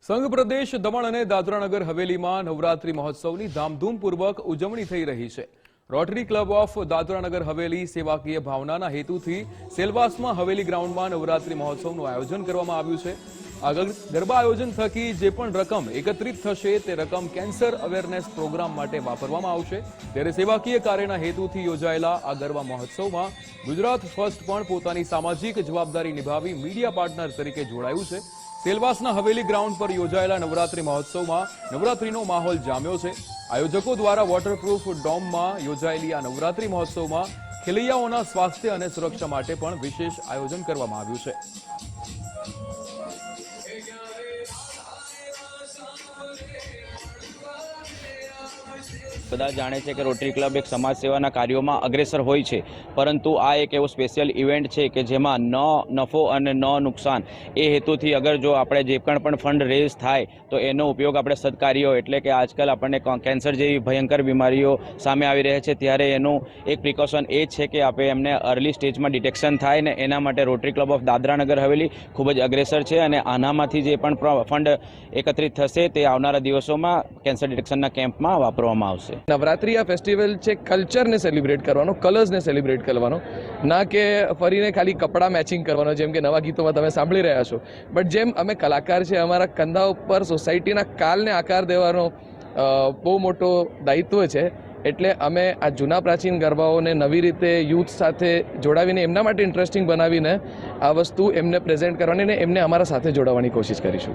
સંઘ પ્રદેશ દમણ અને દાદરાનગર હવેલીમાં નવરાત્રી મહોત્સવની ધામધૂમપૂર્વક ઉજવણી થઈ રહી છે। Rotary club of Dadra Nagar Haveli સેવાકીય ભાવનાના હેતુથી સેલવાસમાં હવેલી ગ્રાઉન્ડમાં નવરાત્રી મહોત્સવનું આયોજન કરવામાં આવ્યું છે। આ ગરબા આયોજન થકી જે પણ રકમ એકત્રિત થશે તે રકમ કેન્સર અવેરનેસ પ્રોગ્રામ માટે વાપરવામાં આવશે। ત્યારે સેવાકીય કાર્યના હેતુથી યોજાયેલા આ ગરબા મહોત્સવમાં ગુજરાત ફર્સ્ટ પણ પોતાની સામાજિક જવાબદારી નિભાવી મીડિયા પાર્ટનર તરીકે જોડાયું છે। સેલવાસના હવેલી ગ્રાઉન્ડ પર યોજાયેલા નવરાત્રી મહોત્સવમાં નવરાત્રીનો માહોલ જામ્યો છે। આયોજકો દ્વારા વોટરપ્રૂફ ડોમમાં યોજાયેલી આ નવરાત્રી મહોત્સવમાં ખેલૈયાઓના સ્વાસ્થ્ય અને સુરક્ષા માટે પણ વિશેષ આયોજન કરવામાં આવ્યું છે। બધા જાણે છે કે રોટરી ક્લબ એક સમાજ સેવાના કાર્યોમાં અગ્રેસર હોય છે, પરંતુ આ એક એવો સ્પેશિયલ ઇવેન્ટ છે કે જેમાં ન નફો અને ન નુકસાન એ હેતુથી અગર જો આપણે જે પણ ફંડ રેઝ થાય તો એનો ઉપયોગ આપણે સદકાર્યો એટલે કે આજકાલ આપણને કેન્સર જેવી ભયંકર બીમારીઓ સામે આવી રહે છે, ત્યારે એનું એક પ્રિકોશન એ છે કે આપણે એમને અર્લી સ્ટેજમાં ડિટેક્શન થાય ને એના માટે rotary club of Dadra Nagar Haveli ખૂબ જ અગ્રેસર છે અને આનામાંથી જે પણ ફંડ એકત્રિત થશે તે આવનારા દિવસોમાં કેન્સર ડિટેક્શનના કેમ્પમાં વાપરવામાં આવશે। નવરાત્રી આ ફેસ્ટિવલ છે કલ્ચરને સેલિબ્રેટ કરવાનો, કલર્સને સેલિબ્રેટ કરવાનો, ના કે ફરીને ખાલી કપડાં મેચિંગ કરવાનો જેમ કે નવા ગીતોમાં તમે સાંભળી રહ્યા છો। બટ જેમ અમે કલાકાર છે, અમારા કંધા ઉપર સોસાયટીના કાલને આકાર દેવાનો બહુ મોટો દાયિત્વ છે। એટલે અમે આ જૂના પ્રાચીન ગરબાઓને નવી રીતે યુથ સાથે જોડાવીને એમના માટે ઇન્ટરેસ્ટિંગ બનાવીને આ વસ્તુ એમને પ્રેઝન્ટ કરવાની ને એમને અમારા સાથે જોડાવાની કોશિશ કરીશું।